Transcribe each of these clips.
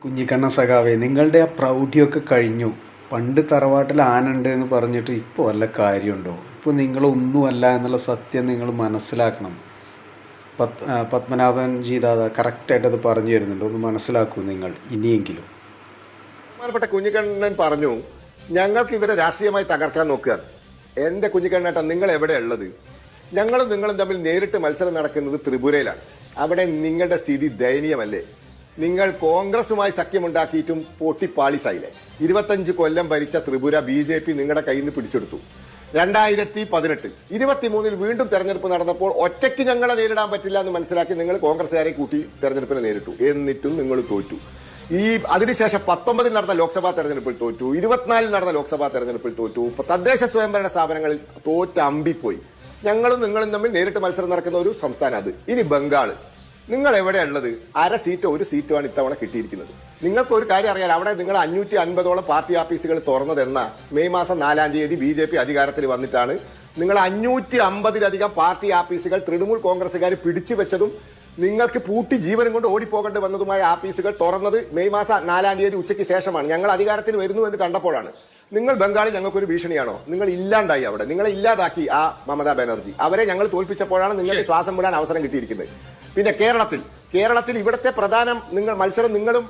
കുഞ്ഞിക്കണ്ണ സഖാവേ, നിങ്ങളുടെ ആ പ്രൗഢിയൊക്കെ കഴിഞ്ഞു. പണ്ട് തറവാട്ടിൽ ആനുണ്ട് എന്ന് പറഞ്ഞിട്ട് ഇപ്പോൾ വല്ല കാര്യമുണ്ടോ? ഇപ്പോൾ നിങ്ങളൊന്നുമല്ല എന്നുള്ള സത്യം നിങ്ങൾ മനസ്സിലാക്കണം. പത്മനാഭൻ ജീതാത കറക്റ്റായിട്ട് അത് പറഞ്ഞു തരുന്നുണ്ട്. ഒന്ന് മനസ്സിലാക്കൂ നിങ്ങൾ ഇനിയെങ്കിലും. ബഹുമാനപ്പെട്ട കുഞ്ഞിക്കണ്ണൻ പറഞ്ഞു, ഞങ്ങൾക്ക് ഇവരെ രാഷ്ട്രീയമായി തകർക്കാൻ നോക്കുക. എന്റെ കുഞ്ഞിക്കണ്ണേട്ട, നിങ്ങൾ എവിടെ ഉള്ളത്? ഞങ്ങളും നിങ്ങളും തമ്മിൽ നേരിട്ട് മത്സരം നടക്കുന്നത് ത്രിപുരയിലാണ്. അവിടെ നിങ്ങളുടെ സ്ഥിതി ദയനീയമല്ലേ? നിങ്ങൾ കോൺഗ്രസുമായി സഖ്യമുണ്ടാക്കിയിട്ടും പൊട്ടിപ്പാളിസായില്ലേ? 25 കൊല്ലം ഭരിച്ച ത്രിപുര BJP നിങ്ങളുടെ കയ്യിൽ നിന്ന് പിടിച്ചെടുത്തു. 2018 23 വീണ്ടും തെരഞ്ഞെടുപ്പ് നടന്നപ്പോൾ ഒറ്റയ്ക്ക് ഞങ്ങളെ നേരിടാൻ പറ്റില്ല എന്ന് മനസ്സിലാക്കി നിങ്ങൾ കോൺഗ്രസുകാരെ കൂട്ടി തെരഞ്ഞെടുപ്പിനെ നേരിട്ടു. എന്നിട്ടും നിങ്ങൾ തോറ്റു. അതിനുശേഷം 19 നടന്ന ലോക്സഭാ തെരഞ്ഞെടുപ്പിൽ തോറ്റു, 24 നടന്ന ലോക്സഭാ തെരഞ്ഞെടുപ്പിൽ തോറ്റു, തദ്ദേശ സ്വയംഭരണ സ്ഥാപനങ്ങളിൽ തോറ്റ് അമ്പിപ്പോയി. ഞങ്ങളും നിങ്ങളും തമ്മിൽ നേരിട്ട് മത്സരം നടക്കുന്ന ഒരു സംസ്ഥാനം അത്. ഇനി ബംഗാൾ, നിങ്ങൾ എവിടെയുള്ളത്? 1/2 സീറ്റോ 1 സീറ്റുമാണ് ഇത്തവണ കിട്ടിയിരിക്കുന്നത്. നിങ്ങൾക്ക് ഒരു കാര്യം അറിയാം, അവിടെ നിങ്ങൾ 550ഓളം പാർട്ടി ഓഫീസുകൾ തുറന്നതെന്ന മെയ് മാസം 4-ാം തീയതി BJP അധികാരത്തിൽ വന്നിട്ടാണ്. നിങ്ങൾ 550-ലധികം പാർട്ടി ഓഫീസുകൾ തൃണമൂൽ കോൺഗ്രസുകാർ പിടിച്ചു വെച്ചതും നിങ്ങൾക്ക് പൂട്ടി ജീവനും കൊണ്ട് ഓടിപ്പോകേണ്ടി വന്നതുമായ ഓഫീസുകൾ തുറന്നത് മെയ് മാസം 4-ാം തീയതി ഉച്ചയ്ക്ക് ശേഷമാണ്. ഞങ്ങൾ അധികാരത്തിൽ വരുന്നു എന്ന് കണ്ടപ്പോഴാണ്. നിങ്ങൾ ബംഗാളിൽ ഞങ്ങൾക്കൊരു ഭീഷണിയാണോ? നിങ്ങൾ ഇല്ലാണ്ടായി അവിടെ, നിങ്ങളെ ഇല്ലാതാക്കി ആ മമതാ ബാനർജി. അവരെ ഞങ്ങൾ തോൽപ്പിച്ചപ്പോഴാണ് നിങ്ങൾക്ക് ശ്വാസം വിടാൻ അവസരം കിട്ടിയിരിക്കുന്നത്. പിന്നെ കേരളത്തിൽ ഇവിടുത്തെ പ്രധാന മത്സരം നിങ്ങളും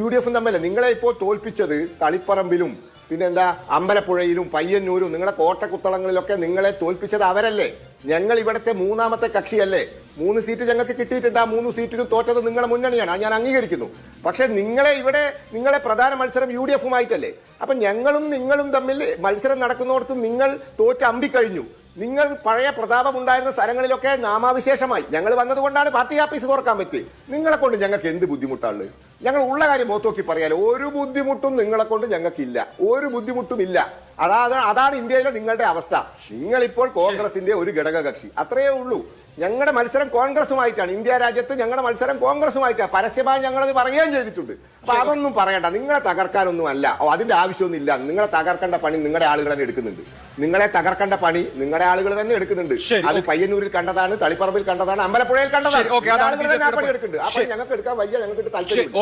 UDF തമ്മിലല്ല. നിങ്ങളെ ഇപ്പോൾ തോൽപ്പിച്ചത് തളിപ്പറമ്പിലും പിന്നെന്താ അമ്പലപ്പുഴയിലും പയ്യന്നൂരും നിങ്ങളെ കോട്ടക്കുത്തളങ്ങളിലൊക്കെ നിങ്ങളെ തോൽപ്പിച്ചത് അവരല്ലേ? ഞങ്ങൾ ഇവിടുത്തെ 3ാമത്തെ കക്ഷിയല്ലേ? 3 സീറ്റ് ഞങ്ങൾക്ക് കിട്ടിയിട്ടുണ്ട്. ആ 3 സീറ്റിലും തോറ്റത് നിങ്ങളെ മുന്നണിയാണ്, ഞാൻ അംഗീകരിക്കുന്നു. പക്ഷെ നിങ്ങളെ പ്രധാന മത്സരം UDFുമായിട്ടല്ലേ? അപ്പൊ ഞങ്ങളും നിങ്ങളും തമ്മിൽ മത്സരം നടക്കുന്നിടത്ത് നിങ്ങൾ തോറ്റ് അമ്പിക്കഴിഞ്ഞു. നിങ്ങൾ പഴയ പ്രതാപം ഉണ്ടായിരുന്ന സ്ഥലങ്ങളിലൊക്കെ നാമാവിശേഷമായി. ഞങ്ങൾ വന്നതുകൊണ്ടാണ് പാർട്ടി ഓഫീസ് തുറക്കാൻ പറ്റി. നിങ്ങളെ കൊണ്ട് ഞങ്ങൾക്ക് എന്ത് ബുദ്ധിമുട്ടാണ്? ഞങ്ങൾ ഉള്ള കാര്യം മോത്തോക്കി പറയാലോ. ഒരു ബുദ്ധിമുട്ടും നിങ്ങളെ കൊണ്ട് ഞങ്ങൾക്കില്ല, ഒരു ബുദ്ധിമുട്ടും ഇല്ല. അതാണ് ഇന്ത്യയിലെ നിങ്ങളുടെ അവസ്ഥ. നിങ്ങളിപ്പോൾ കോൺഗ്രസിന്റെ ഒരു ഘടകകക്ഷി, അത്രയേ ഉള്ളൂ. ഞങ്ങളുടെ മത്സരം കോൺഗ്രസുമായിട്ടാണ്. ഇന്ത്യ രാജ്യത്ത് ഞങ്ങളുടെ മത്സരം കോൺഗ്രസുമായിട്ടാണ്. പരസ്യമായി ഞങ്ങളത് പറയുകയും ചെയ്തിട്ടുണ്ട്. അപ്പൊ അതൊന്നും പറയണ്ട. നിങ്ങളെ തകർക്കാനൊന്നും അല്ല, അതിന്റെ ആവശ്യമൊന്നും ഇല്ല. നിങ്ങളെ തകർക്കേണ്ട പണി നിങ്ങളുടെ ആളുകൾ തന്നെ എടുക്കുന്നുണ്ട്. നിങ്ങളെ തകർക്കേണ്ട പണി നിങ്ങളുടെ ആളുകൾ തന്നെ എടുക്കുന്നുണ്ട്. അത് പയ്യന്നൂരിൽ കണ്ടതാണ്, തളിപ്പറമ്പിൽ കണ്ടതാണ്, അമ്പലപ്പുഴയിൽ കണ്ടതാണ്. ആളുകൾ തന്നെ ആ പണി എടുക്കുന്നുണ്ട്. ആ പണി ഞങ്ങൾക്ക് എടുക്കാൻ വയ്യ, ഞങ്ങൾക്ക് താല്പര്യം.